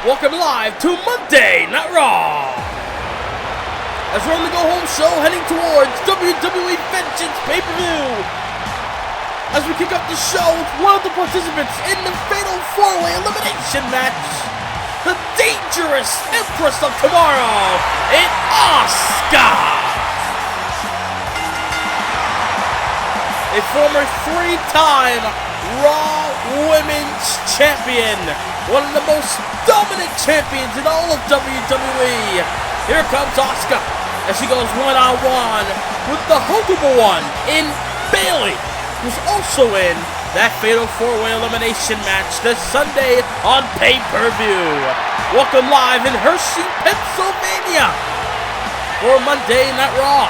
Welcome live to Monday Night Raw. As we're on the go-home show heading towards WWE Vengeance pay-per-view. As we kick off the show with one of the participants in the Fatal 4-Way Elimination match, the dangerous Empress of Tomorrow, in Asuka. A former three-time Raw Women's Champion, one of the most dominant champions in all of WWE. Here comes Asuka as she goes one-on-one with the huggable one in Bayley, who's also in that Fatal 4-Way Elimination match this Sunday on pay-per-view. Welcome live in Hershey, Pennsylvania for Monday Night Raw.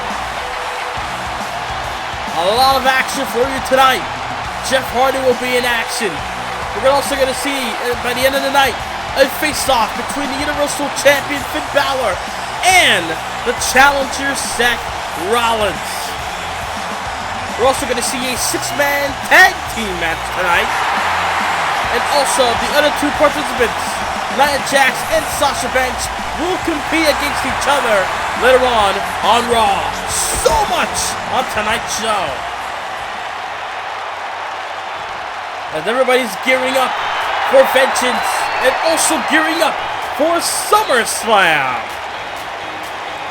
A lot of action for you tonight. Jeff Hardy will be in action. We're also going to see, by the end of the night, a face-off between the Universal Champion Finn Balor and the challenger Seth Rollins. We're also going to see a 6-man tag team match tonight. And also, the other two participants, Nia Jax and Sasha Banks, will compete against each other later on Raw. So much on tonight's show. As everybody's gearing up for Vengeance and also gearing up for SummerSlam.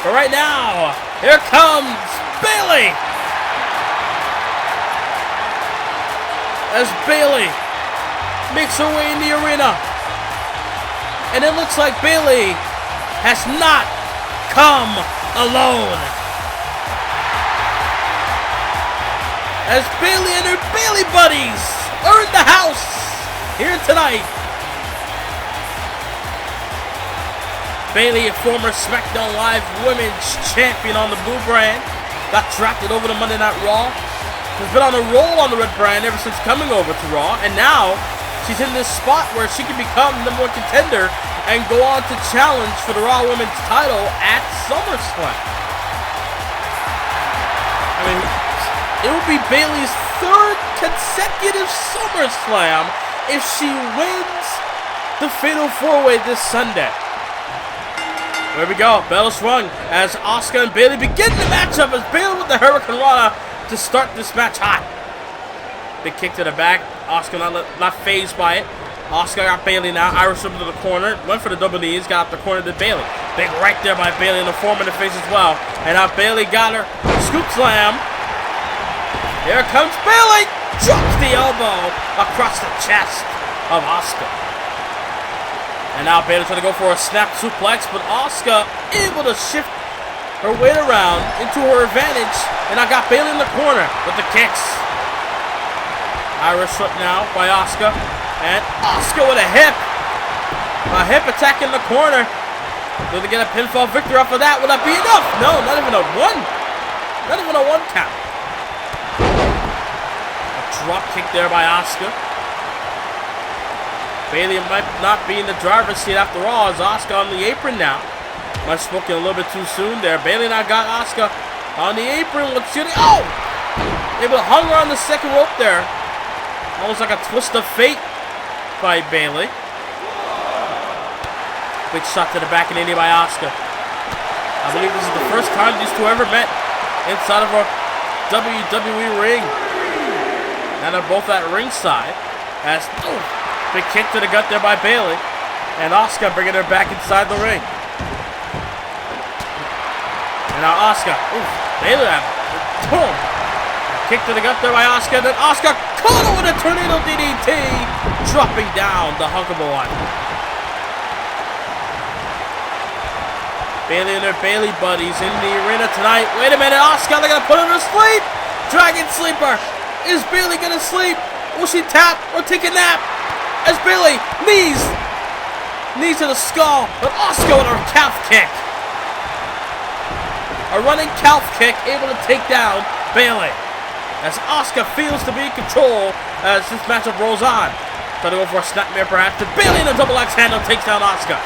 But right now, here comes Bayley. As Bayley makes her way in the arena. And it looks like Bayley has not come alone. As Bayley and her Bayley buddies are in the house here tonight. Bayley, a former SmackDown Live Women's Champion on the Blue brand, got drafted over to Monday Night Raw. Has been on a roll on the Red brand ever since coming over to Raw, and now she's in this spot where she can become the #1 contender and go on to challenge for the Raw Women's title at SummerSlam. I mean, it will be Bayley's 3rd consecutive SummerSlam if she wins the Fatal 4-Way this Sunday. There we go. Bell swung as Asuka and Bayley begin the matchup as Bayley with the Hurricane Rana to start this match hot. Big kick to the back. Asuka not phased by it. Asuka got Bayley now. Irish whip to the corner. Went for the double knees. Got up the corner to Bayley. Big right there by Bayley and the form in the face as well. And now Bayley got her. Scoop slam. Here comes Bayley. Drops the elbow across the chest of Asuka. And now Bayley's trying to go for a snap suplex, but Asuka able to shift her weight around into her advantage. And I got Bayley in the corner with the kicks. Irish whip now by Asuka. And Asuka with a hip. A hip attack in the corner. Going to get a pinfall victory off of that. Will that be enough? No, not even a one. Not even a 1 count. Drop kick there by Asuka. Bayley might not be in the driver's seat after all as Asuka on the apron now. Might have spoken a little bit too soon there. Bayley now got Asuka on the apron. What's shooting? Oh! Able to hung her on the second rope there. Almost like a twist of fate by Bayley. Big shot to the back and knee by Asuka. I believe this is the first time these two ever met inside of a WWE ring. And they're both at ringside. As big kick to the gut there by Bayley. And Asuka bringing her back inside the ring. And now Asuka. Bayley boom. Kick to the gut there by Asuka. Then Asuka caught her with a tornado DDT. Dropping down the huggable one. Bayley and her Bayley buddies in the arena tonight. Wait a minute. Asuka, they're going to put her to sleep. Dragon Sleeper. Is Bayley gonna sleep? Will she tap or take a nap? As Bayley knees to the skull, but Asuka with her calf kick. A running calf kick able to take down Bayley. As Asuka feels to be in control as this matchup rolls on. Trying to go for a snapmare perhaps. To Bayley in a double axe handle takes down Asuka.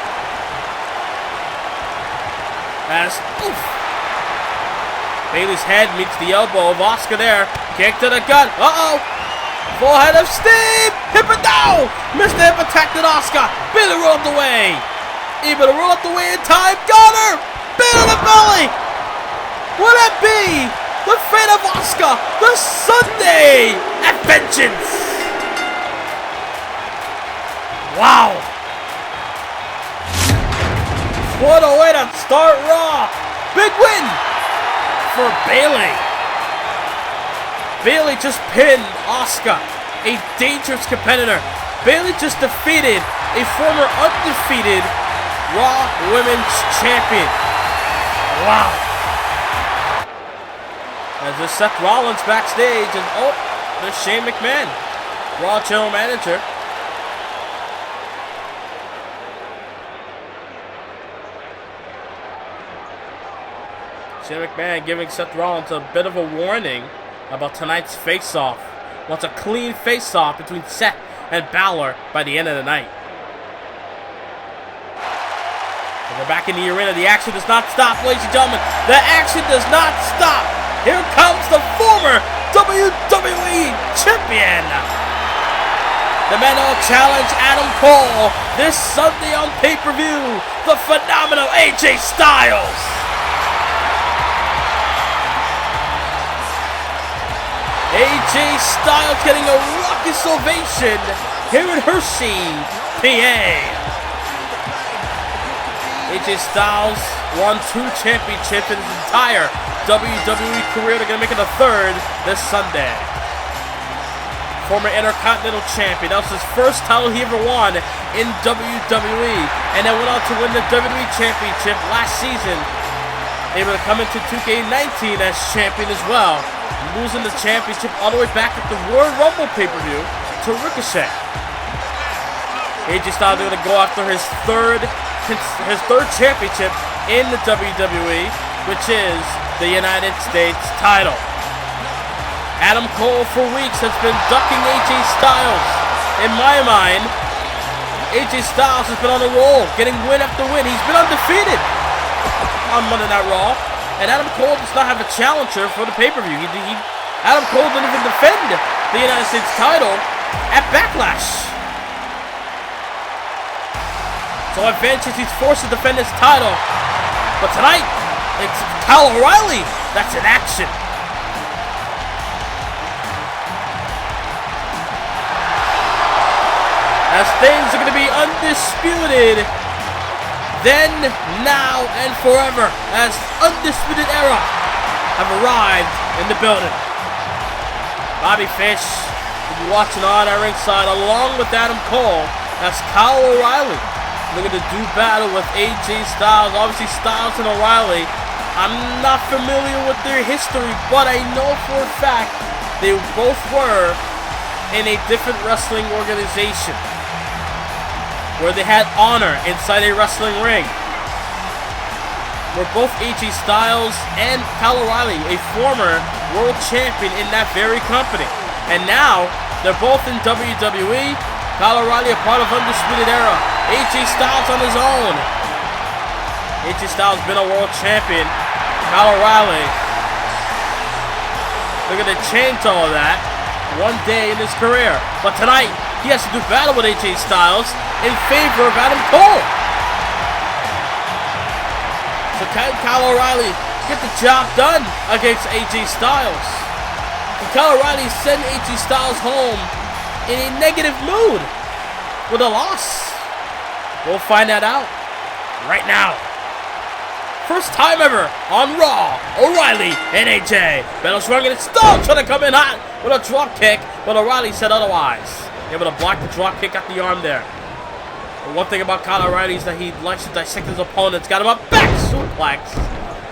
As Bayley's head meets the elbow of Asuka there. Kick to the gut. Uh-oh. Full head of steam. Hip it down. Missed the hip attack to Asuka. Bayley rolled the way. Able to roll out the way in time. Got her. Bayley to the belly. Will that be the fate of Asuka? The Sunday at Vengeance. Wow. What a way to start Raw. Big win for Bayley. Bayley just pinned Asuka, a dangerous competitor. Bayley just defeated a former undefeated Raw Women's Champion. Wow. As there's Seth Rollins backstage, and oh, there's Shane McMahon, Raw General Manager. Shane McMahon giving Seth Rollins a bit of a warning about tonight's face-off. Wants a clean face-off between Seth and Balor by the end of the night. And we're back in the arena. The action does not stop, ladies and gentlemen. The action does not stop. Here comes the former WWE Champion. The men all challenge Adam Cole this Sunday on pay-per-view. The phenomenal AJ Styles. AJ Styles getting a raucous ovation here in Hershey, PA. AJ Styles won 2 championships in his entire WWE career. They're going to make it a 3rd this Sunday. Former Intercontinental Champion. That was his first title he ever won in WWE. And then went on to win the WWE Championship last season. Able to come into 2K19 as champion as well. Losing the championship all the way back at the Royal Rumble pay-per-view to Ricochet. AJ Styles is going to go after his third championship in the WWE, which is the United States title. Adam Cole for weeks has been ducking AJ Styles. In my mind, AJ Styles has been on a roll, getting win after win. He's been undefeated on Monday Night Raw. And Adam Cole does not have a challenger for the pay-per-view. Adam Cole didn't even defend the United States title at Backlash. So at Vengeance, he's forced to defend his title. But tonight, it's Kyle O'Reilly that's in action. As things are going to be undisputed. Then, now, and forever, as Undisputed Era have arrived in the building. Bobby Fish will be watching on at ringside along with Adam Cole as Kyle O'Reilly looking to do battle with AJ Styles. Obviously, Styles and O'Reilly, I'm not familiar with their history, but I know for a fact they both were in a different wrestling organization, where they had honor inside a wrestling ring. Where both AJ Styles and Kyle O'Reilly, a former world champion in that very company. And now, they're both in WWE. Kyle O'Reilly a part of Undisputed Era. AJ Styles on his own. AJ Styles been a world champion. Kyle O'Reilly looking to change all of that one day in his career. But tonight, he has to do battle with AJ Styles in favor of Adam Cole. So can Kyle O'Reilly get the job done against AJ Styles? Can Kyle O'Reilly send AJ Styles home in a negative mood with a loss? We'll find that out right now. First time ever on Raw, O'Reilly and AJ. Battle swung and Styles trying to come in hot with a drop kick, but O'Reilly said otherwise. Able to block the drop kick at the arm there. But one thing about Kyle O'Reilly is that he likes to dissect his opponents. Got him up, back suplex.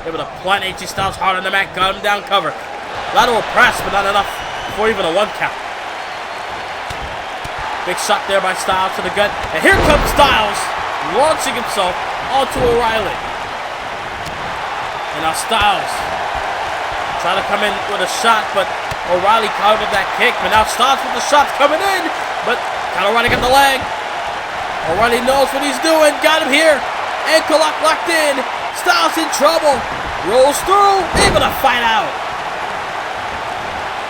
Able to plant AJ Styles hard on the mat, got him down cover. Lateral press, but not enough for even a 1 count. Big shot there by Styles to the gut. And here comes Styles, launching himself onto O'Reilly. And now Styles trying to come in with a shot, but O'Reilly caught him with that kick. But now Styles with the shots coming in. But Kyle O'Reilly got the leg. O'Reilly knows what he's doing. Got him here. Ankle lock locked in. Styles in trouble. Rolls through. Able to fight out.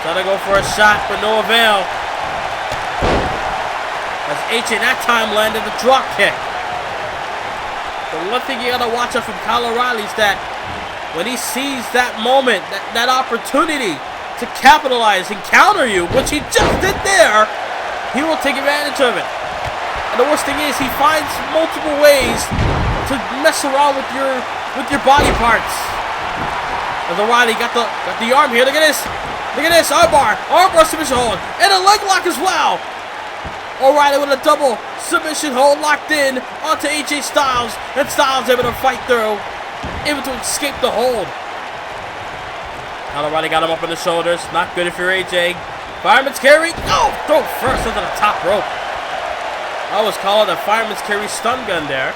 Trying to go for a shot, but no avail. As AJ that time landed the drop kick. But one thing you gotta watch out from Kyle O'Reilly is that when he sees that moment, that opportunity to capitalize and counter you, which he just did there, he will take advantage of it. And the worst thing is he finds multiple ways to mess around with your body parts. As O'Reilly got the arm here. Look at this. Look at this. Armbar submission hold. And a leg lock as well. O'Reilly with a double submission hold locked in onto AJ Styles. And Styles able to fight through. Able to escape the hold. Now O'Reilly got him up on the shoulders. Not good if you're AJ. Fireman's carry. Oh, throw first into the top rope. I was called a fireman's carry stun gun there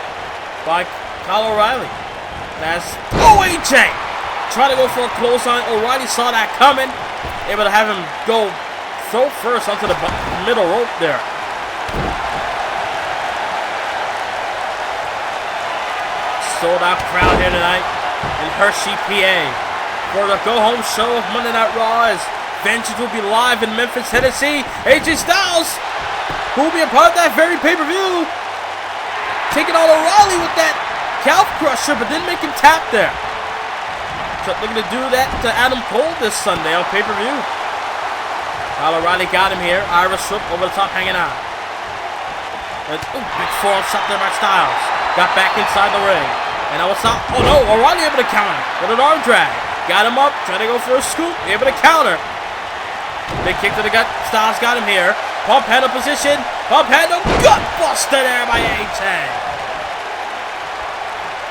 by Kyle O'Reilly. That's AJ trying to go for a clothesline. O'Reilly saw that coming. Able to have him go throw first onto the middle rope there. Sold out crowd here tonight in Hershey, PA for the go home show of Monday Night Raw. As Vengeance will be live in Memphis, Tennessee. AJ Styles, who will be a part of that very pay-per-view, taking on O'Reilly with that calf crusher, but didn't make him tap there. So they're going to do that to Adam Cole this Sunday on pay-per-view. Kyle O'Reilly got him here. Irish whip over the top, hanging out. Big forearm shot there by Styles. Got back inside the ring. And now what's up? Oh no, O'Reilly able to counter with an arm drag. Got him up, trying to go for a scoop. Able to counter. Big kick to the gut. Styles got him here. Pump handle position. Pump handle. Gut buster there by AJ.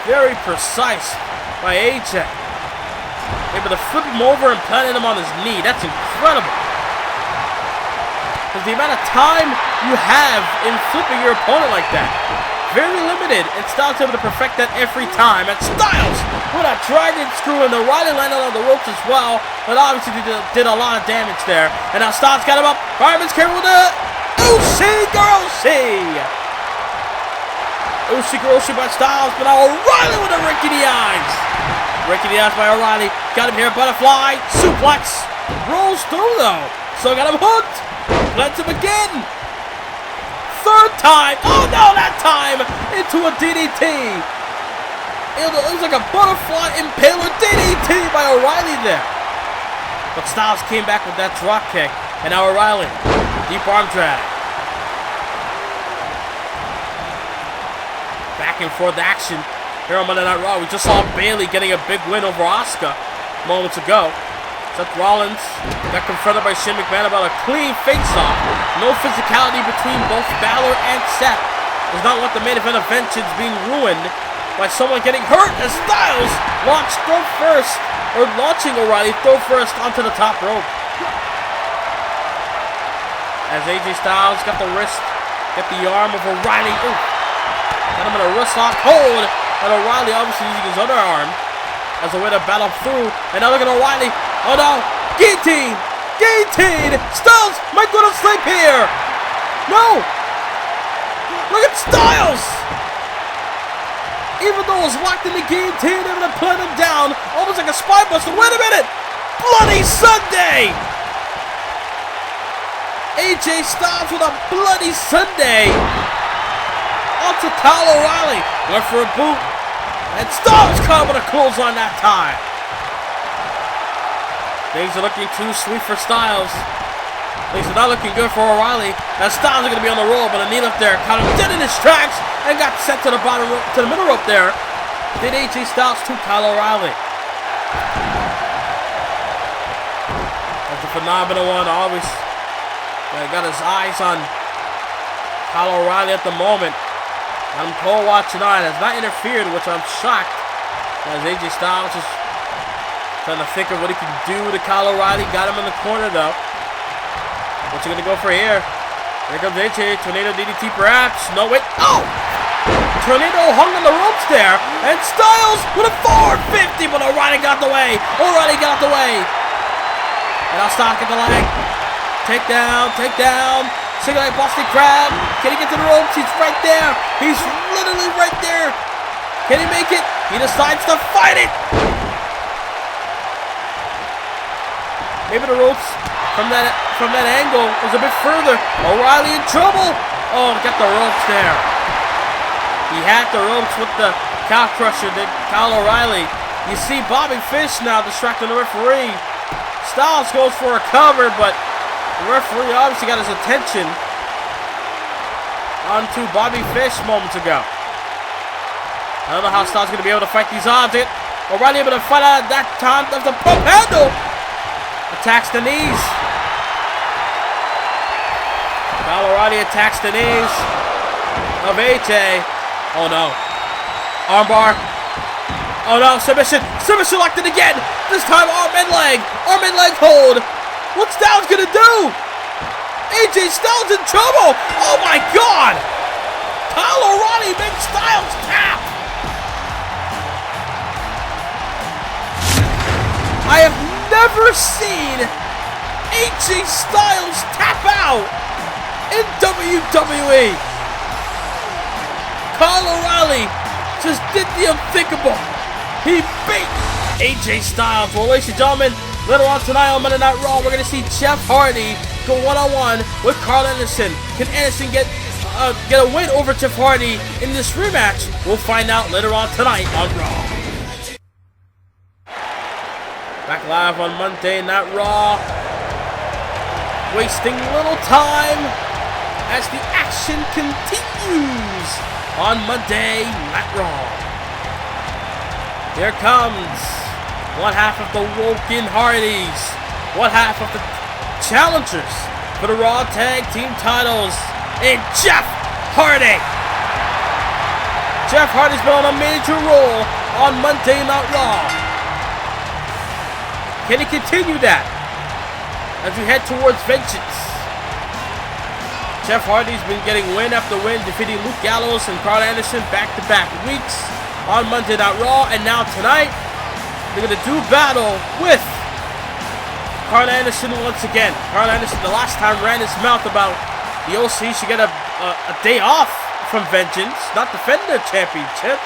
Very precise by AJ. Able to flip him over and planted him on his knee. That's incredible. Because the amount of time you have in flipping your opponent like that, very limited. And Styles able to perfect that every time. And Styles with a dragon screw, and O'Reilly landed on the ropes as well. But obviously did a lot of damage there. And now Styles got him up. Fireman's carry with a Ushi by Styles. But now O'Reilly with a rake in the eyes. Rake in the eyes by O'Reilly. Got him here. Butterfly. Suplex. Rolls through though. So got him hooked. Plants him again. Third time. Oh no, that time into a DDT. It was like a butterfly impaler DDT by O'Reilly there. But Styles came back with that drop kick. And now O'Reilly. Deep arm drag. Back and forth action here on Monday Night Raw. We just saw Bayley getting a big win over Asuka moments ago. Seth Rollins got confronted by Shane McMahon about a clean face-off. No physicality between both Balor and Seth. Does not want the main event of Vengeance being ruined by someone getting hurt as Styles launched throw first, or launching O'Reilly throw first onto the top rope. As AJ Styles got the wrist, got the arm of O'Reilly. Got him in a wrist lock hold, and O'Reilly obviously using his other arm as a way to battle through. And now look at O'Reilly. Oh no! Guillotine! Guillotine! Styles might go to sleep here! No! Look at Styles! Even though it was locked in the guillotine, able to put him down almost like a spine buster. Wait a minute! Bloody Sunday! AJ Styles with a Bloody Sunday onto Kyle O'Reilly. Went for a boot. And Styles caught with a clothesline that time. Things are looking too sweet for Styles. Things are not looking good for O'Reilly. As Styles are going to be on the roll, but a knee up there caught him dead in his tracks and got sent to the bottom rope, to the middle rope there. Did AJ Styles to Kyle O'Reilly. That's a phenomenal one. Always got his eyes on Kyle O'Reilly at the moment. Adam Cole watching on, has not interfered, which I'm shocked. As AJ Styles is trying to think of what he can do to Kyle O'Reilly. Got him in the corner though. What's he gonna go for here? Here comes AJ. Tornado DDT perhaps. No, wait. Oh! Tornado hung on the ropes there. And Styles with a 450, but O'Reilly got the way. O'Reilly got the way. And now Styles get the leg. Take down, take down. Single leg Boston Crab. Can he get to the ropes? He's right there. He's literally right there. Can he make it? He decides to fight it. Maybe the ropes. from that angle was a bit further. O'Reilly in trouble. Oh, got the ropes there. He had the ropes with the cow crusher, did Kyle O'Reilly. You see Bobby Fish now distracting the referee. Styles goes for a cover, but the referee obviously got his attention onto Bobby Fish moments ago. I don't know how Styles going to be able to fight these odds. O'Reilly able to fight out at that time of the pump handle. Attacks the knees. Kyle O'Reilly attacks the knees of AJ. Oh no. Armbar. Oh no, submission. Submission locked in again. This time arm and leg. Arm and leg hold. What's Styles gonna do? AJ Styles in trouble. Oh my god. Kyle O'Reilly makes Styles tap. I have never seen AJ Styles tap out in WWE. Kyle O'Reilly just did the unthinkable. He beat AJ Styles. Well, ladies and gentlemen, later on tonight on Monday Night Raw, we're going to see Jeff Hardy go one-on-one with Carl Anderson. Can Anderson get a win over Jeff Hardy in this rematch? We'll find out later on tonight on Raw. Back live on Monday Night Raw. Wasting little time as the action continues on Monday Night Raw. Here comes one half of the Woken Hardys, one half of the challengers for the Raw Tag Team titles, and Jeff Hardy. Jeff Hardy's been on a major role on Monday Night Raw. Can he continue that as we head towards vengeance? Jeff Hardy's been getting win after win, defeating Luke Gallows and Carl Anderson back-to-back weeks on Monday Night Raw, and now tonight they're going to do battle with Carl Anderson once again. Carl Anderson the last time ran his mouth about the OC should get a day off from vengeance, not defend their championships.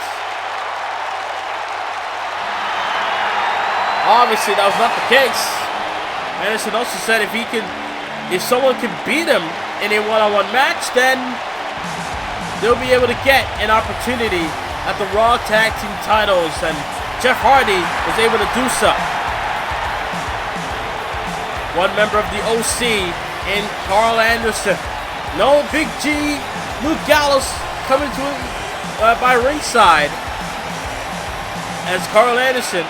Obviously, that was not the case. Anderson also said if someone can beat him in a one-on-one match, then they'll be able to get an opportunity at the Raw Tag Team titles, and Jeff Hardy was able to do so. One member of the OC in Carl Anderson. No Big G, Luke Gallows coming to him by ringside as Carl Anderson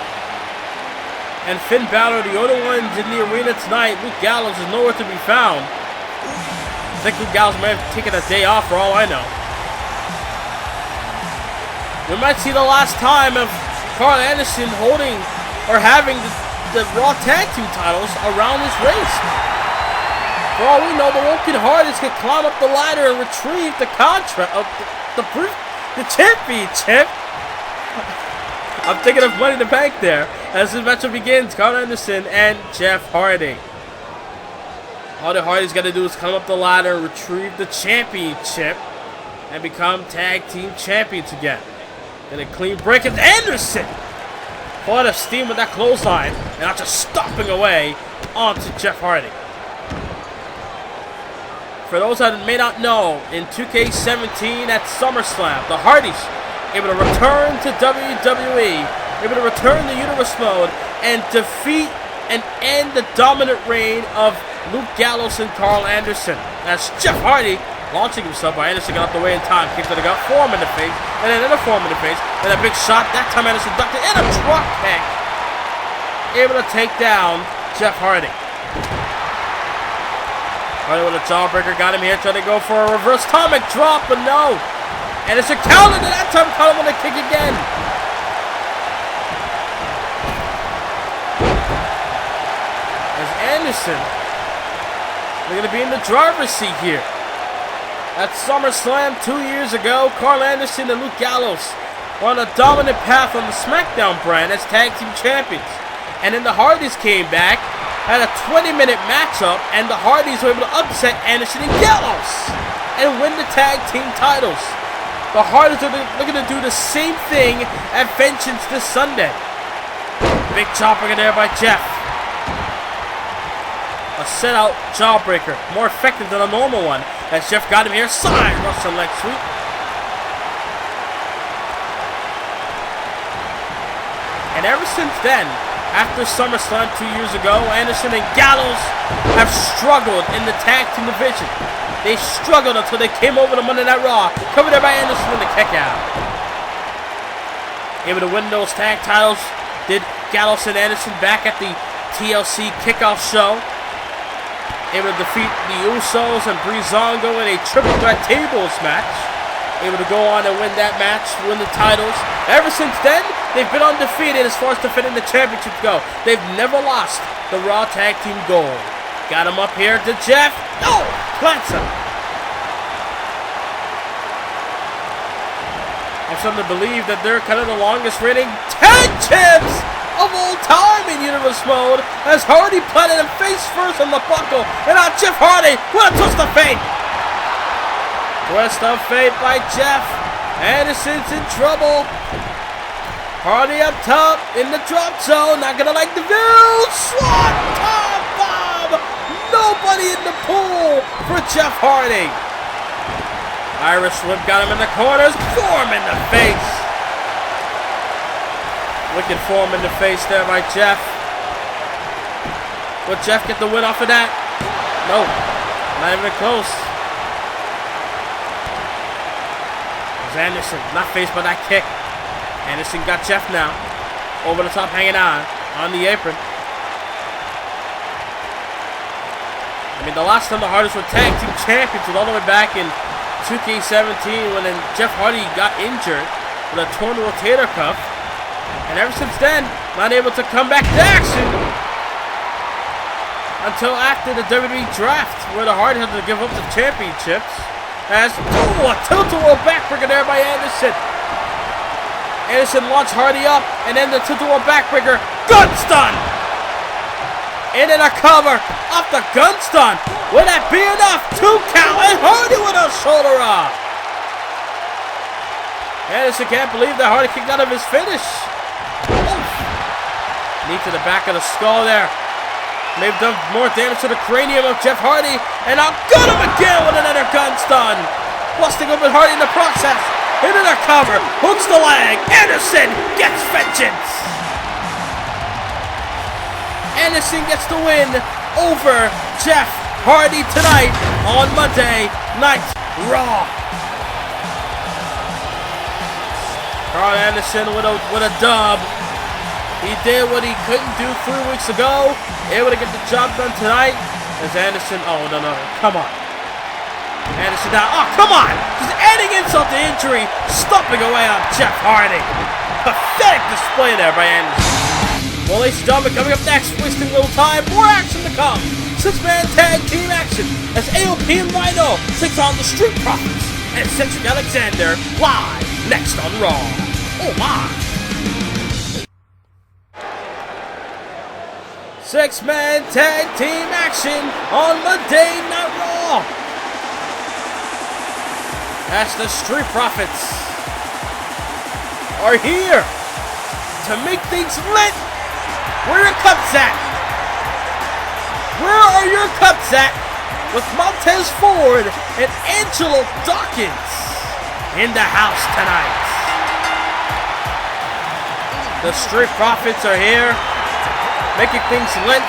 and Finn Balor, the only ones in the arena tonight. Luke Gallows is nowhere to be found. I think Luke Gallows may have taken a day off for all I know. We might see the last time of Carl Anderson holding or having the Raw Tag Team titles around his waist. For all we know, the Woken Hardys could climb up the ladder and retrieve the contract of the championship. I'm thinking of Money in the Bank there. As this matchup begins, Carl Anderson and Jeff Hardy. All the Hardys got to do is climb up the ladder and retrieve the championship and become tag team champions again. Then a clean break of Anderson. Full out of steam with that clothesline and not just stomping away onto Jeff Hardy. For those that may not know, in 2K17 at SummerSlam, the Hardys able to return to WWE, able to return to Universe Mode, and defeat and end the dominant reign of Luke Gallows and Carl Anderson. That's Jeff Hardy launching himself, but Anderson got out the way in time. Kick to the gut, forearm in the face, and then another forearm in the face, and a big shot. That time Anderson ducked it, and a drop kick. Able to take down Jeff Hardy. Hardy with a jawbreaker, got him here, trying to go for a reverse atomic drop, but no. Anderson countered, and that time caught him with a kick again. As Anderson, they're going to be in the driver's seat here. At SummerSlam 2 years ago, Carl Anderson and Luke Gallows were on a dominant path on the SmackDown brand as tag team champions. And then the Hardys came back, had a 20-minute matchup, and the Hardys were able to upset Anderson and Gallows and win the tag team titles. The Hardys are looking to do the same thing at Vengeance this Sunday. Big chopper in there by Jeff. A set-out jawbreaker, more effective than a normal one. As Jeff got him here, side Russian leg sweep. And ever since then, after SummerSlam 2 years ago, Anderson and Gallows have struggled in the tag team division. They struggled until they came over to Monday Night Raw, covered there by Anderson with the kick out. Able to win those tag titles, did Gallows and Anderson back at the TLC kickoff show. Able to defeat the Usos and Breezango in a triple threat tables match. Able to go on and win that match, win the titles. Ever since then, they've been undefeated as far as defending the championships go. They've never lost the Raw Tag Team Gold. Got him up here to Jeff. No! Plants him. I'm starting to believe that they're kind of the longest reigning tag champs of all time in Universe Mode, as Hardy planted him face first on the buckle, and now Jeff Hardy, what a twist of fate! Twist of fate by Jeff. Anderson's in trouble. Hardy up top in the drop zone, not gonna like the view. Swanton bomb! Nobody in the pool for Jeff Hardy. Irish whip got him in the corners, form in the face. Wicked form in the face there by Jeff. Will Jeff get the win off of that? No, not even close. There's Anderson, not faced by that kick. Anderson got Jeff now. Over the top, hanging on the apron. I mean, the last time the Hardys were tag team champions was all the way back in 2K19 when then Jeff Hardy got injured with a torn rotator cuff. And ever since then, not able to come back to action until after the WWE draft, where the Hardys had to give up the championships. As, a tilt-a-whirl backbreaker there by Anderson. Anderson launched Hardy up, and then the tilt-a-whirl backbreaker, gun stun! And then a cover off the gun stun. Will that be enough? 2 count, and Hardy with a shoulder up. Anderson can't believe that Hardy kicked out of his finish. Oof. Knee to the back of the skull there. They've done more damage to the cranium of Jeff Hardy, and I'll gut him again with another gun stun. Busting open Hardy in the process. Into the cover, hooks the leg. Anderson gets vengeance. Anderson gets the win over Jeff Hardy tonight on Monday Night Raw. Carl Anderson with a dub. He did what he couldn't do 3 weeks ago. Able to get the job done tonight. As Anderson, oh no, come on. Anderson down, oh come on. Just adding insult to injury. Stomping away on Jeff Hardy. Pathetic display there by Anderson. Well, ladies and gentlemen, coming up next, wasting a little time, more action to come. 6-man tag team action as AOP and Rhino takes on the Street Profits and Cedric Alexander live next on Raw. Oh my. 6-man tag team action on Monday Night Raw. As the Street Profits are here to make things lit. Where are your cups at? Where are your cups at? With Montez Ford and Angelo Dawkins in the house tonight. The Street Profits are here, making things lit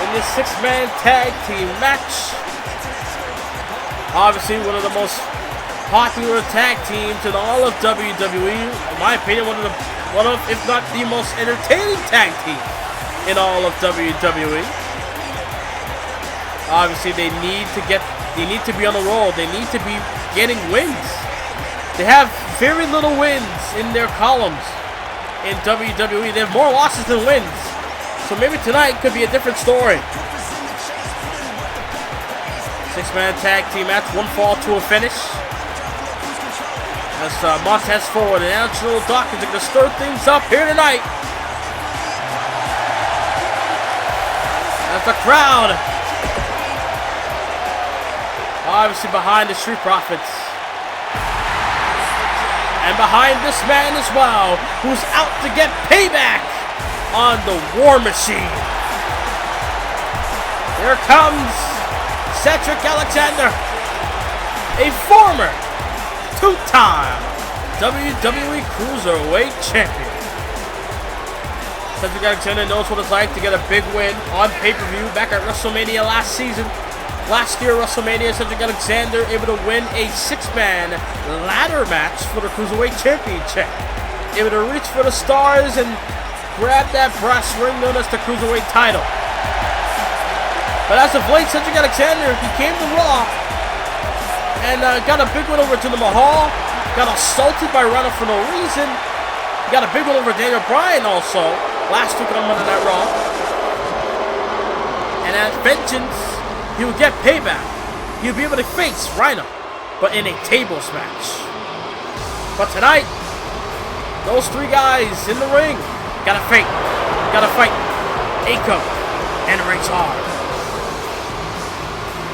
in this 6-man tag team match. Obviously, one of the most popular tag teams in all of WWE. In my opinion, one of, if not the most entertaining tag team in all of WWE. Obviously, they need to be on the roll. They need to be getting wins. They have very little wins in their columns in WWE. They have more losses than wins. So maybe tonight could be a different story. 6-man tag team match, one fall to a finish. As Montez Ford and Angelo Dawkins are going to stir things up here tonight. As the crowd, obviously behind the Street Profits. And behind this man as well, who's out to get payback on the War Machine. Here comes Cedric Alexander, a former two-time WWE Cruiserweight Champion. Cedric Alexander knows what it's like to get a big win on pay-per-view back at WrestleMania last season. Last year, WrestleMania, Cedric Alexander able to win a 6-man ladder match for the Cruiserweight Championship. Able to reach for the stars and grab that brass ring known as the Cruiserweight title. But as of late, Cedric Alexander, he came to Raw and got a big win over Jinder Mahal. Got assaulted by Rhino for no reason. He got a big win over Daniel Bryan also last week on Monday Night Raw. And at Vengeance, he would get payback. He would be able to face Rhino, but in a tables match. But tonight, those three guys in the ring gotta fight. Akam and Razor,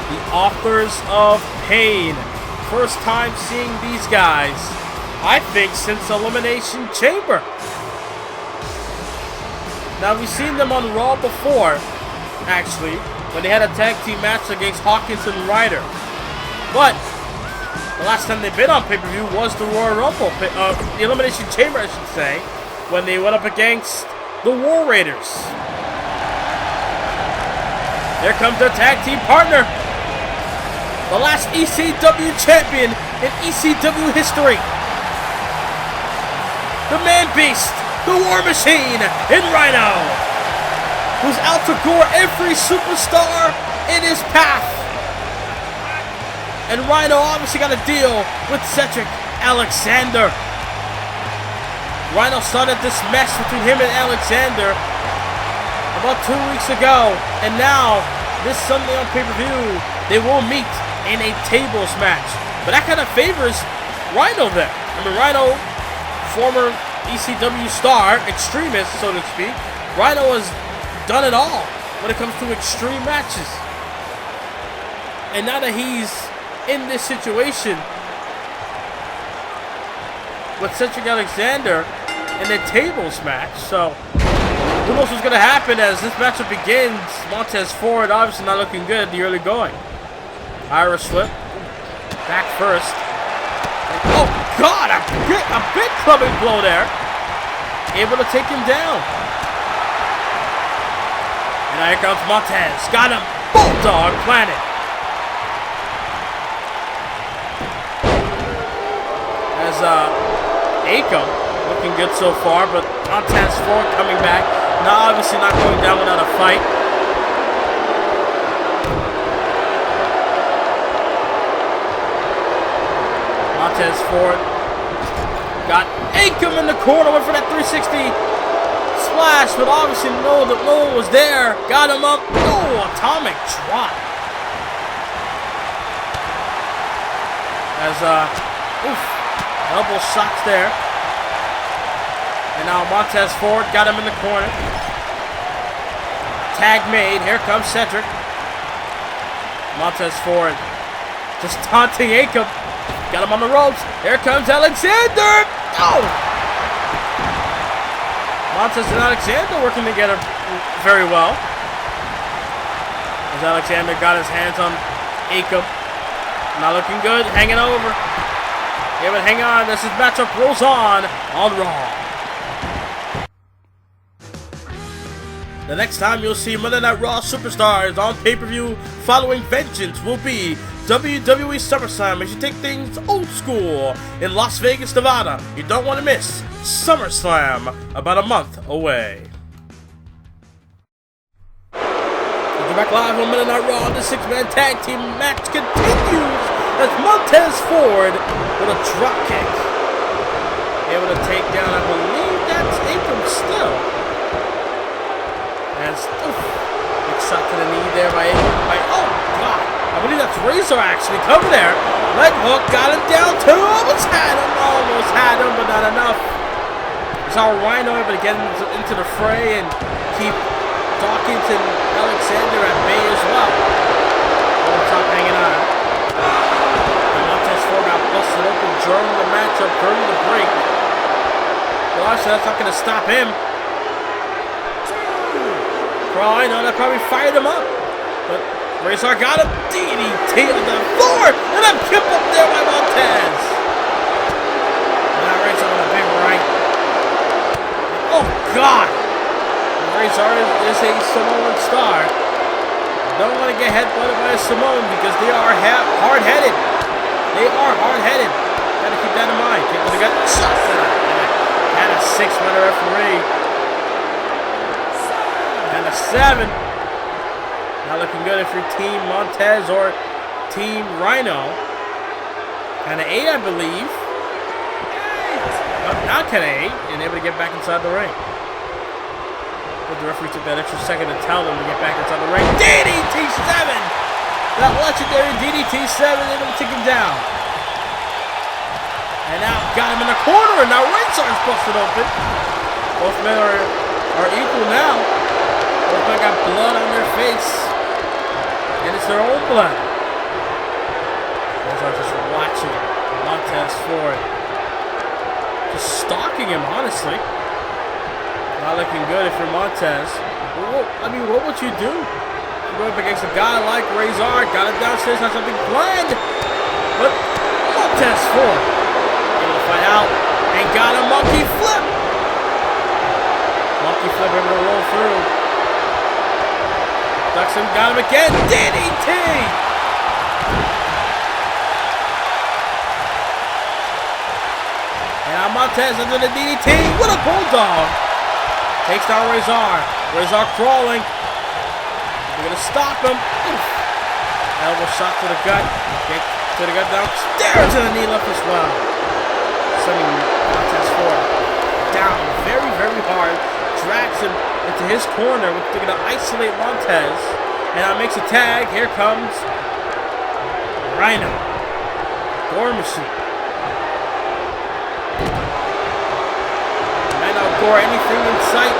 the authors of pain. First time seeing these guys, I think, since Elimination Chamber. Now, we've seen them on Raw before, actually, when they had a tag team match against Hawkins and Ryder. But the last time they've been on pay-per-view was the Royal Rumble, the Elimination Chamber, I should say, when they went up against the War Raiders. Here comes their tag team partner, the last ECW champion in ECW history, the Man-Beast, the War Machine, in Rhino, who's out to gore every superstar in his path. And Rhino obviously got to deal with Cedric Alexander. Rhino started this mess between him and Alexander about 2 weeks ago. And now, this Sunday on pay-per-view, they will meet in a tables match. But that kind of favors Rhino there. I mean, Rhino, former ECW star, extremist, so to speak. Rhino has done it all when it comes to extreme matches. And now that he's in this situation with Cedric Alexander in a tables match, so who knows what's going to happen as this matchup begins. Montez Ford obviously not looking good at the early going. Irish whip, back first. Oh God, a big clubbing blow there. Able to take him down. And now here comes Montez. Got him. Bulldog Planet. As Akam looking good so far, but Montez Ford coming back. Now obviously not going down without a fight. Montez Ford got Akam in the corner, went for that 360 splash, but obviously no one was there. Got him up. Oh, atomic drop. As elbow shots there. And now Montez Ford got him in the corner. Tag made. Here comes Cedric. Montez Ford just taunting Akam. Got him on the ropes. Here comes Alexander. Oh! Montez and Alexander working together very well. As Alexander got his hands on Akam. Not looking good. Hanging over. Yeah, but hang on. This matchup rolls on Raw. The next time you'll see Monday Night Raw superstars on pay-per-view following Vengeance will be WWE SummerSlam as you take things old school in Las Vegas, Nevada. You don't want to miss SummerSlam, about a month away. We're back live on Monday Night Raw. The 6-man tag team match continues as Montez Ford with a dropkick. Able to take down, I believe that's Akam still. As, big shot to the knee there by oh God. I believe that's Razor actually covered there. Leg hook, got him down too. Almost had him, but not enough. We saw Rhino able to get into the fray and keep Dawkins and Alexander at bay as well. On top hanging on. And Montez Ford got busted open during the matchup, during the break. But obviously that's not going to stop him. For all I know, that probably fired him up. But Razor got him. DDT on the floor. And a kip up there by Montez. Now Razor with a big right. Oh, God. Razor is a Samoan star. Don't want to get headbutted by a Samoan because they are hard-headed. They are hard-headed. Got to keep that in mind. Kick to the gut. Shot to that. And a 6-minute referee. And a 7. Not looking good if you're Team Montez or Team Rhino. And an 8, I believe. Not kind of 8. And able to get back inside the ring. But the referee took that extra second to tell them to get back inside the ring. DDT 7! That legendary DDT 7 able to take him down. And now got him in the corner, and now Razor's busted open. Both men are equal now. Both men got blood on their face. And it's their own blood. Razor just watching Montez Ford. Just stalking him, honestly. Not looking good if you're Montez. I mean, what would you do? You go up against a guy like Razor, got him downstairs, had something planned. But Montez Ford able to fight out and got a monkey flip. Monkey flip able to roll through. Ducks him, got him again. DDT! And now Montez under the DDT with a bulldog. Takes down Razor. Razor crawling. They're going to stop him. Oof. Elbow shot to the gut. Kick to the gut downstairs and a knee left as well. Sending Montez Ford down very, very hard. Drags him into his corner. They're going to isolate Montez. And now makes a tag. Here comes Rhino. Gore Machine. Or anything in sight.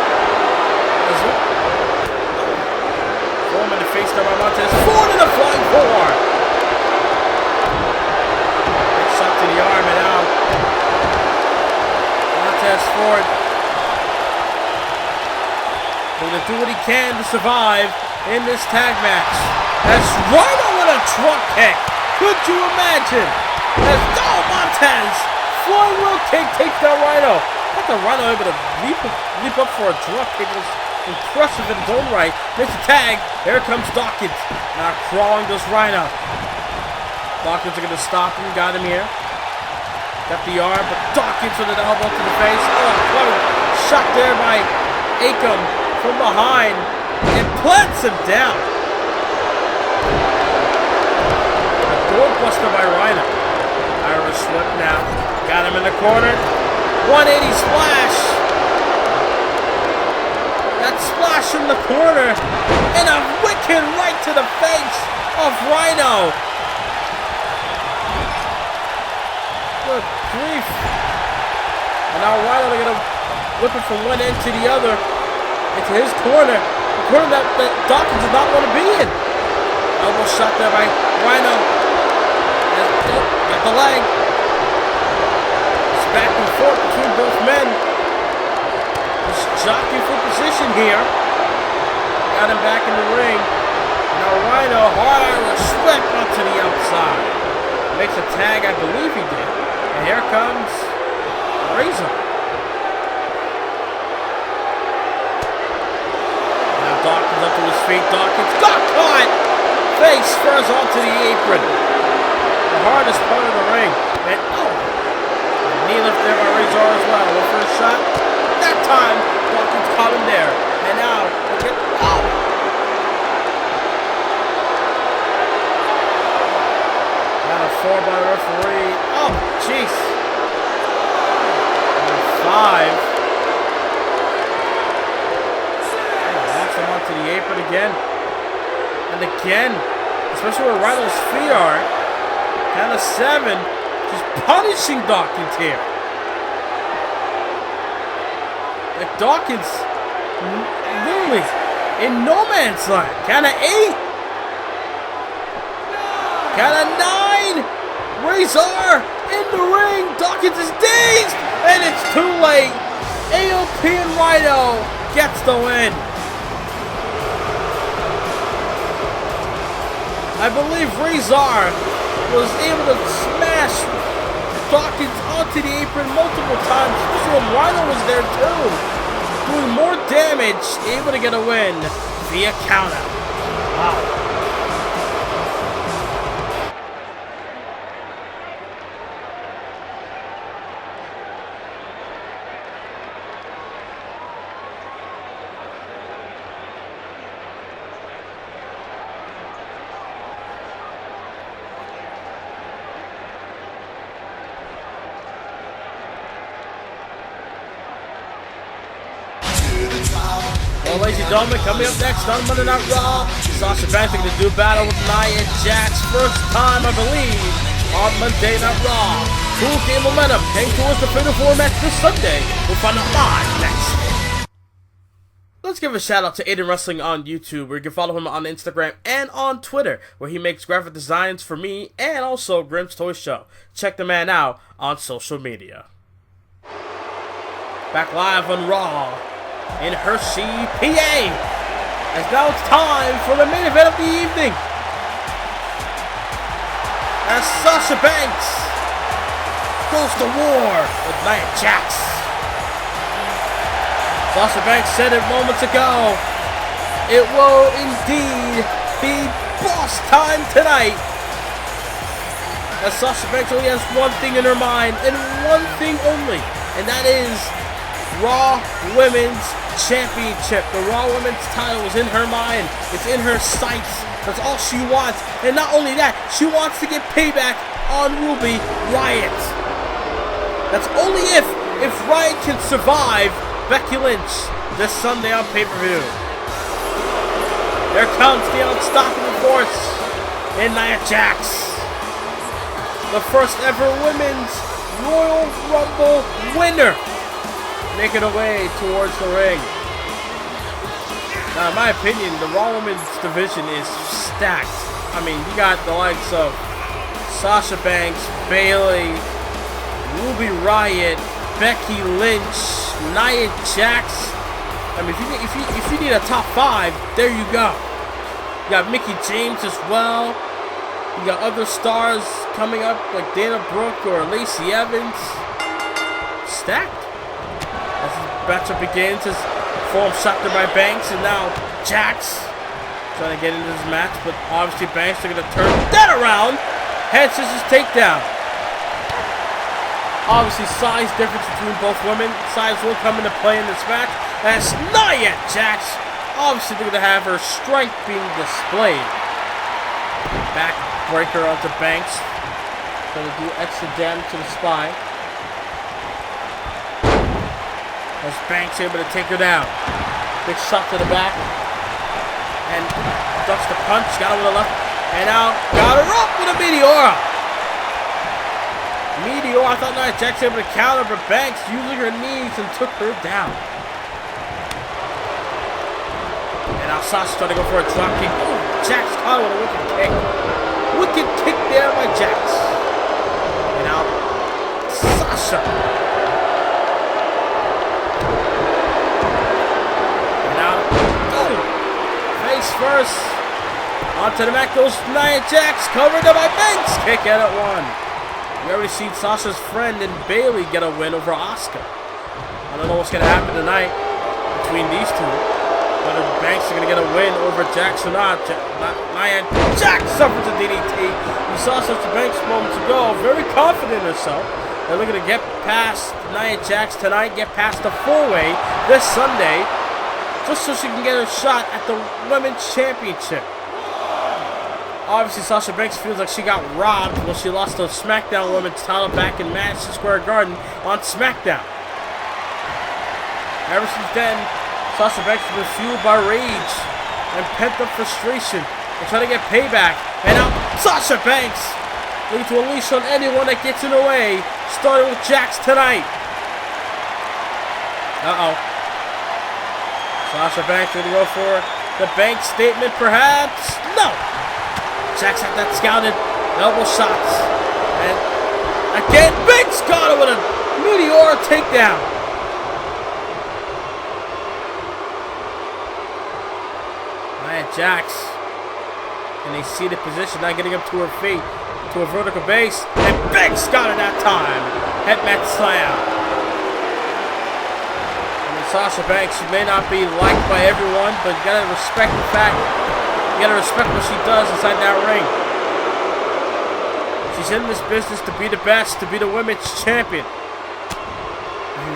Foreman in the face down by Montez. Ford in the flying 4. Big shot to the arm and out. Montez Ford going to do what he can to survive in this tag match. That's Rhino with a truck kick. Could you imagine? As Montez flying wheel kick takes down Rhino. The Rhino able to leap up for a drop kick. It was impressive in his own right. Makes a tag. Here comes Dawkins. Now crawling goes Rhino. Dawkins are going to stop him. Got him here. Got the arm, but Dawkins with an elbow to the face. Oh, what a shot there by Akam from behind. And plants him down. A doorbuster by Rhino. Irish whip now. Got him in the corner. 180 splash. That splash in the corner. And a wicked right to the face of Rhino. Good grief. And now Rhino, they're going to whip it from one end to the other. Into his corner. The corner that Dawkins did not want to be in. Elbow shot there by Rhino. Got the leg. Back and forth between both men. Just jockeying for position here. Got him back in the ring. Now Rhino, hard Irish whip onto the outside. Makes a tag, I believe he did. And here comes Razor. Now Dawkins up to his feet. Dawkins got caught. Face first onto the apron. The hardest part of the ring. And knee lift there by Razor as well. The first shot. That time, Dawkins caught him there. And now, Got a 4 by the referee. Oh, jeez. And 5. Knocks him onto the apron again. And again, especially where Rhino's feet are. Count of 7. Just punishing Dawkins here. Like Dawkins literally in no man's land. Count of 8. Count of 9. Razor in the ring. Dawkins is dazed. And it's too late. AOP and Rhino gets the win. I believe Razor was able to smash Dawkins onto the apron multiple times, especially when Rhino was there too. Doing more damage, able to get a win via countout. Wow. Well, ladies and gentlemen, coming up next on Monday Night Raw, Sasha Banks going to do battle with Nia Jax. First time, I believe, on Monday Night Raw. Cool game momentum heading towards the Fatal 4 match this Sunday. We'll find out live next. Let's give a shout out to Aiden Wrestling on YouTube, where you can follow him on Instagram and on Twitter, where he makes graphic designs for me and also Grimm's Toy Show. Check the man out on social media. Back live on Raw in Hershey, PA. As now it's time for the main event of the evening. As Sasha Banks goes to war with Nia Jax. Sasha Banks said it moments ago. It will indeed be boss time tonight. As Sasha Banks only has one thing in her mind, and one thing only, and that is Raw Women's Championship. The Raw Women's title is in her mind. It's in her sights. That's all she wants. And not only that, she wants to get payback on Ruby Riott. That's only if Riott can survive Becky Lynch this Sunday on pay-per-view. There comes the unstoppable force in Nia Jax. The first ever Women's Royal Rumble winner, making her way towards the ring. Now, in my opinion, the Raw Women's division is stacked. I mean, you got the likes of Sasha Banks, Bayley, Ruby Riott, Becky Lynch, Nia Jax. I mean, if you need a top 5, there you go. You got Mickie James as well. You got other stars coming up like Dana Brooke or Lacey Evans. Stacked. As the matchup begins, his form shot there by Banks, and now Jax trying to get into this match, but obviously Banks are going to turn that around. Head scissors takedown. Obviously, size difference between both women. Size will come into play in this match, as Nia Jax obviously going to have her strength being displayed. Backbreaker onto Banks. Going to do extra damage to the spine. As Banks able to take her down. Big shot to the back. And ducks the punch. Got her with a left. And now got her up with a Meteora. I thought Nia Jax able to counter, but Banks using her knees and took her down. And now Sasha trying to go for a drop kick. Oh, Jax caught with a wicked kick. Wicked kick there by Jax. And now Sasha. Face first. Onto the mat goes Nia Jax. Covered up by Banks. Kick out at 1. We already seen Sasha's friend and Bayley get a win over Asuka. I don't know what's going to happen tonight between these two. Whether Banks is going to get a win over Jax or not. Nia Jax suffers a DDT. We saw Sasha Banks moments ago. Very confident in herself. They're looking to get past Nia Jax tonight. Get past the 4-way this Sunday. Just so she can get a shot at the Women's Championship. Obviously, Sasha Banks feels like she got robbed when she lost the SmackDown Women's title back in Madison Square Garden on SmackDown. Ever since then, Sasha Banks has been fueled by rage and pent-up frustration and trying to get payback. And now, Sasha Banks looking to unleash on anyone that gets in the way, starting with Jax tonight. Uh-oh. Sasha Banks going to go for the Banks statement, perhaps? No! Jax had that scouted elbow shots. And again, Banks got it with a Meteora takedown. Nia Jax in a seated position, not getting up to her feet, to a vertical base, and Banks got it that time. Head mat slam. I mean, Sasha Banks, she may not be liked by everyone, but you gotta respect the fact, you gotta respect what she does inside that ring. She's in this business to be the best, to be the women's champion.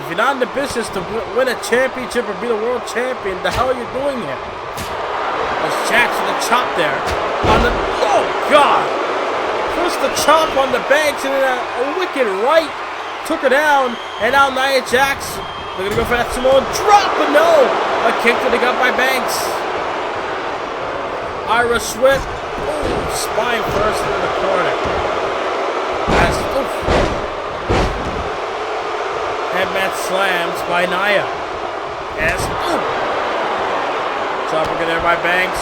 If you're not in the business to win a championship or be the world champion, the hell are you doing here? There's Jackson the chop there. On the, oh God! First the chop on the Banks and then a wicked right. Took her down. And now Nia Jax. They're going to go for that Samoan drop, but no! A kick to the gut by Banks. Ira Swift. Ooh, spine first in the corner. That's, oof. Headmat slams by Nia. Yes. Ooh. Chopper get there by Banks.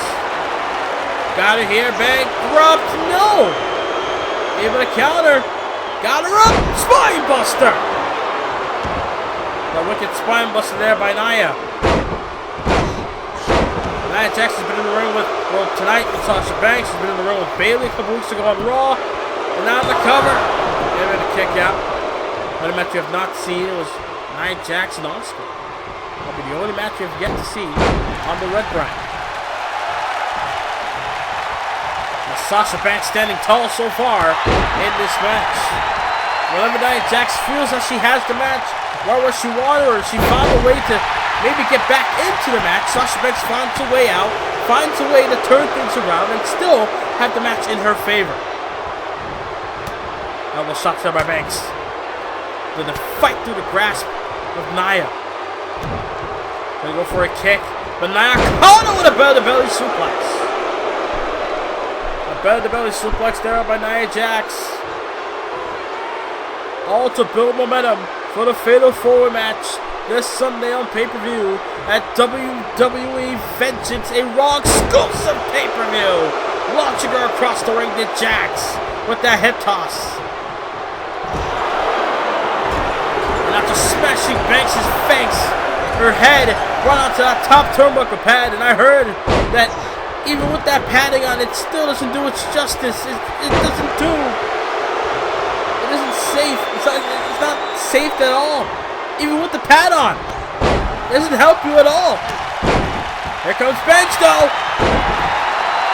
Got her here. Bankrupt. No. Able to counter. Got her up. Spine buster. The wicked spine buster there by Nia. Nia Jax has been in the ring with, well, tonight with Sasha Banks. Has been in the ring with Bayley a couple weeks ago on Raw. And now the cover. Gave it a kick out. What a match you have not seen, it was Nia Jax and Oscar. That'll be the only match you have yet to see on the red brand. Now Sasha Banks standing tall so far in this match. Whenever Nia Jax feels that she has the match, right where she wanted, or she found a way to maybe get back into the match, Sasha Banks finds a way out, finds a way to turn things around, and still have the match in her favor. Elbow shots there by Banks. Then the fight through the grasp of Nia. Gonna go for a kick, but Nia caught her with a belly-to-belly suplex. A belly-to-belly suplex there by Nia Jax. All to build momentum for the Fatal 4-Way match this Sunday on pay-per-view at WWE Vengeance, a Raw exclusive pay-per-view. Launching her across the ring to Jax with that hip toss. After smashing Banks' face, her head run onto that top turnbuckle pad, and I heard that even with that padding on, it still doesn't do its justice. It doesn't do. It isn't safe. It's not safe at all. Even with the pad on, it doesn't help you at all. Here comes Banks though.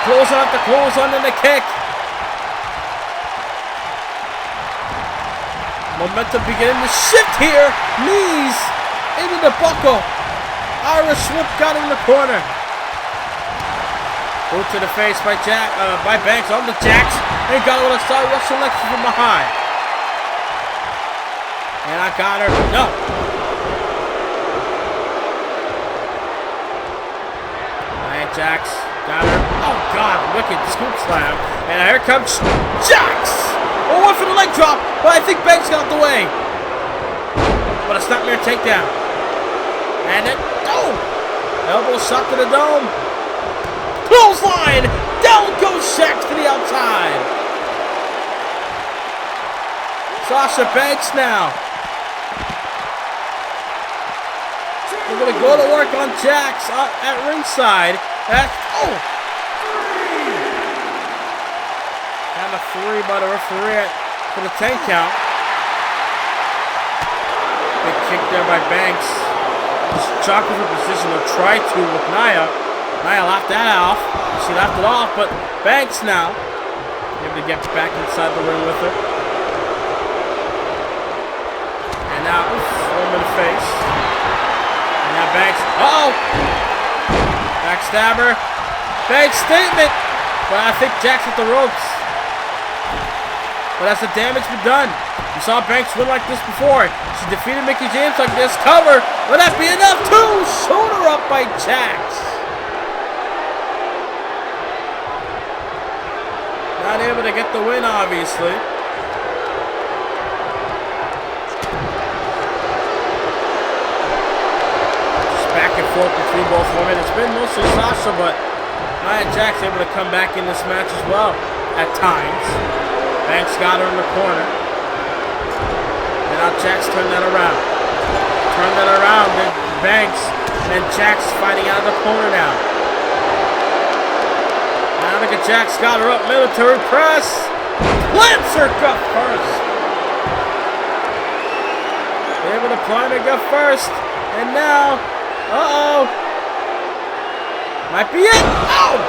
Close on after close on and the kick. Momentum beginning to shift here. Knees into the buckle. Irish whip got in the corner. Boot to the face by Banks on the Jax. And got with a side Russell Lex from behind. And I got her. No. Nia Jax got her. Oh God, wicked scoop slam. And here comes Jax. Oh, went for the leg drop, but I think Banks got the way. But a snapmare takedown. And then, oh! Elbow shot to the dome. Clothesline! Down goes Jax to the outside. Sasha Banks now. We're going to go to work on Jax at ringside. Oh! And a 3 by the referee for the 10 count. Big kick there by Banks. Just jockeying for position or try to with Nia. Nia laughed that off. She laughed it off, but Banks now able to get back inside the ring with her. And now, throw him in the face. And now Banks. Uh-oh! Backstabber. Banks statement. But I think Jax with the ropes. But has the damage been done? We saw Banks win like this before. She defeated Mickie James like this. Cover. Will that be enough? Shoulder up by Jax. Not able to get the win, obviously. Just back and forth between both women. It's been mostly Sasha, but Nia Jax able to come back in this match as well at times. Banks got her in the corner. And now Jax turned that around. Turn that around. Then Banks and Jax fighting out of the corner now. And Monica Jack's got her up, military press. Plants her gut first. Able to plant her gut first. And now, might be it. Oh!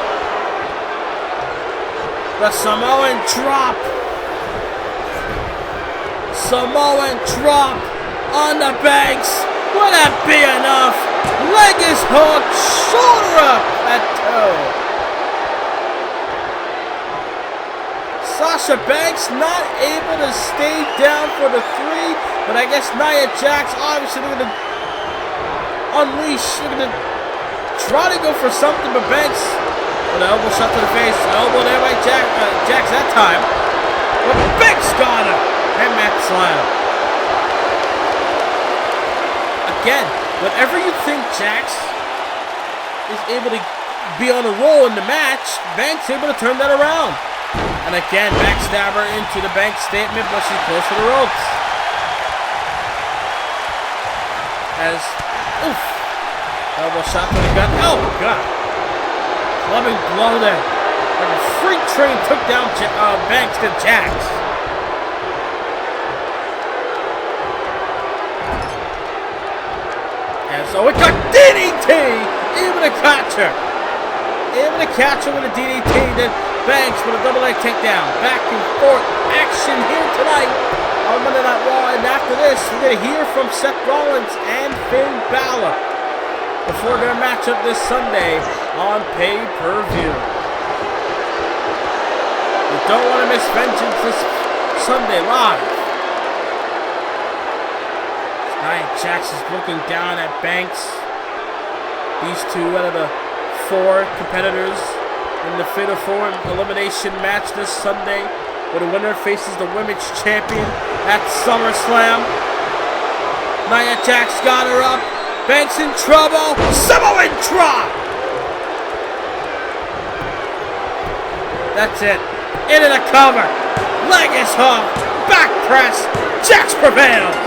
The Samoan drop. Samoan drop on the Banks. Would that be enough? Leg is hooked. Shoulder up at toe. Sasha Banks not able to stay down for the 3, but I guess Nia Jax obviously going to unleash. They're going to try to go for something, but Banks with an elbow shot to the face. Elbow there by Jax that time. But Banks got him. And Matt Slam. Again, whenever you think Jax is able to be on a roll in the match, Banks able to turn that around. And again, backstabber into the Banks statement, but she's close to the ropes. As, oof. Elbow shot to the gut. Oh, God. Clubbing blow there. Like a freight train took down Banks to Jax. And so it got DDT. Able to catch her. Able to catch her with a DDT. Then Banks with a double leg takedown. Back and forth action here tonight on Monday Night Raw. And after this, we're going to hear from Seth Rollins and Finn Balor before their matchup this Sunday on pay-per-view. You don't want to miss Vengeance this Sunday live. Nia Jax is looking down at Banks. These 2 out of the 4 competitors in the Fatal 4 elimination match this Sunday, where the winner faces the women's champion at SummerSlam. Nia Jax got her up. Banks in trouble. Samoan drop. That's it. Into the cover. Leg is hooked. Back press. Jax prevails.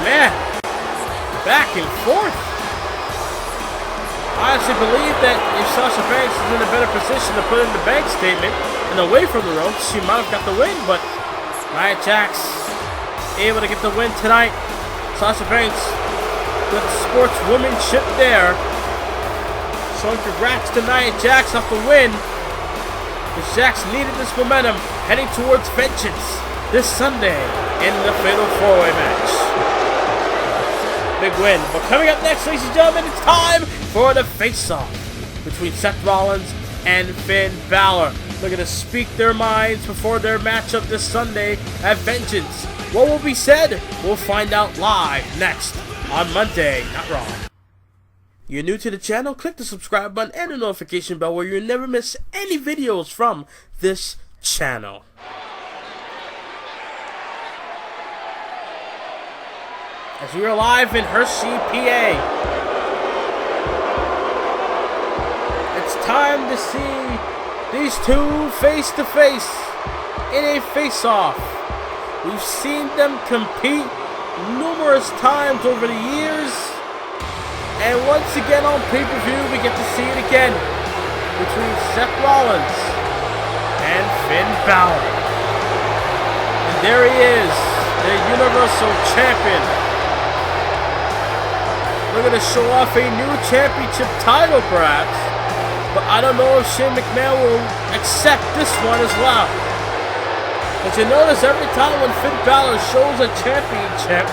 Man, back and forth. I honestly believe that if Sasha Banks is in a better position to put in the Banks statement and away from the ropes, she might have got the win, but Nia Jax able to get the win tonight. Sasha Banks with sportswomanship there. So congrats to Nia Jax off the win, because Jax needed this momentum heading towards Vengeance this Sunday in the Fatal 4-Way match. Big win. But coming up next, ladies and gentlemen, it's time for the face-off between Seth Rollins and Finn Balor. Looking to speak their minds before their matchup this Sunday at Vengeance. What will be said? We'll find out live next on Monday Night Raw. You're new to the channel? Click the subscribe button and the notification bell where you'll never miss any videos from this channel. As we are live in Hershey, PA. It's time to see these 2 face to face in a face-off. We've seen them compete numerous times over the years, and once again on pay-per-view we get to see it again between Seth Rollins and Finn Balor. And there he is, the Universal Champion. Looking to show off a new championship title perhaps, but I don't know if Shane McMahon will accept this one as well. But you notice every time when Finn Balor shows a championship,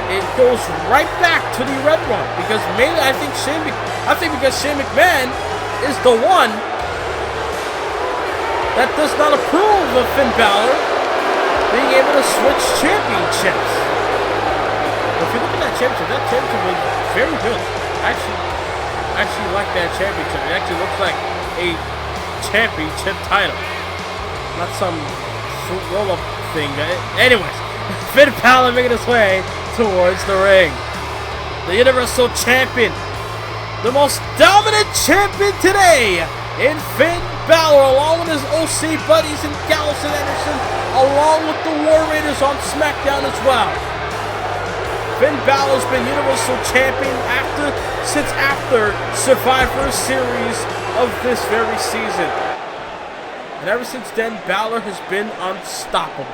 it goes right back to the red one. Because maybe I think because Shane McMahon is the one that does not approve of Finn Balor being able to switch championships. If you look at that championship was very good. I actually like that championship. It actually looks like a championship title, not some fruit roll-up thing. Anyways, Finn Balor making his way towards the ring. The Universal Champion, the most dominant champion today, in Finn Balor, along with his OC buddies and Gallows and Anderson, along with the War Raiders on SmackDown as well. Finn Balor's been Universal Champion since after Survivor Series of this very season. And ever since then, Balor has been unstoppable.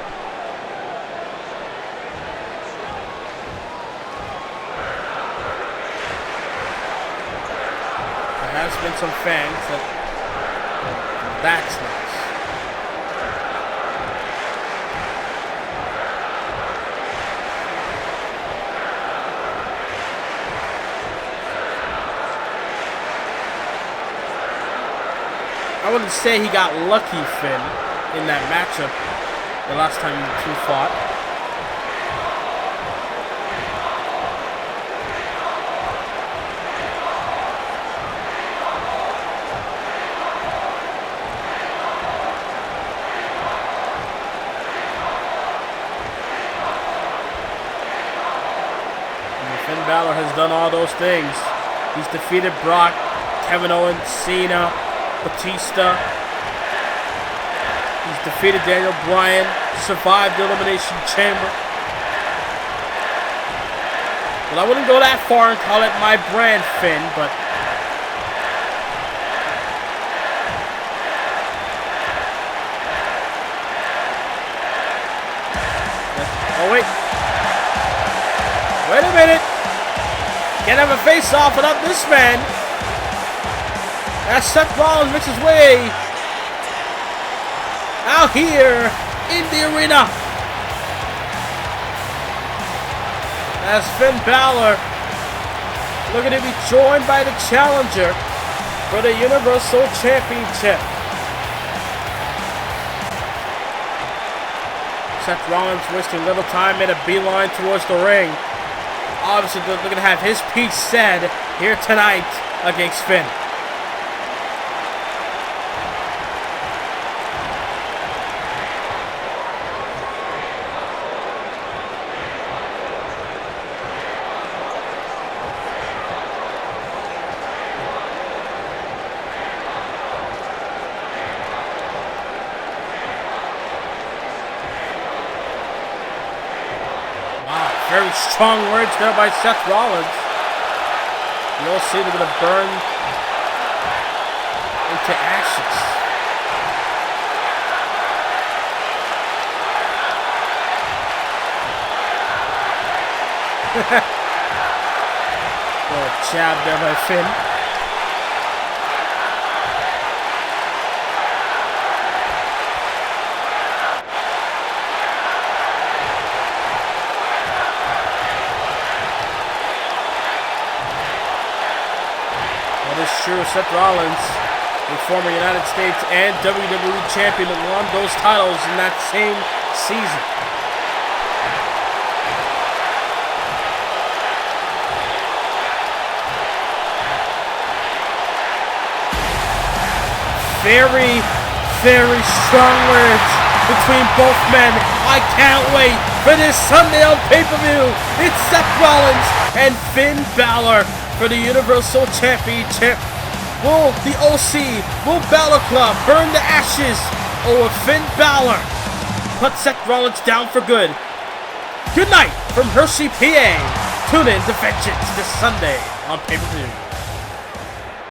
There has been some fans that's nice. I wouldn't say he got lucky, Finn, in that matchup the last time you two fought. And Finn Balor has done all those things. He's defeated Brock, Kevin Owens, Cena, Batista. He's defeated Daniel Bryan, survived the Elimination Chamber. Well, I wouldn't go that far and call it my brand, Finn, but oh wait. Wait a minute. Can't have a face-off without this man. As Seth Rollins makes his way out here in the arena. As Finn Balor looking to be joined by the challenger for the Universal Championship. Seth Rollins wasting little time, made a beeline towards the ring. Obviously looking to have his piece said here tonight against Finn. Very strong words there by Seth Rollins. You'll see they're going to burn into ashes. Little jab there by Finn. It's true, Seth Rollins, a former United States and WWE champion, that won those titles in that same season. Very, very strong words between both men. I can't wait for this Sunday on pay-per-view. It's Seth Rollins and Finn Balor for the Universal Championship. Will the OC, will Balor Club burn the ashes, or will Finn Balor put Seth Rollins down for good? Good night from Hershey, PA. Tune in to Vengeance this Sunday on pay-per-view.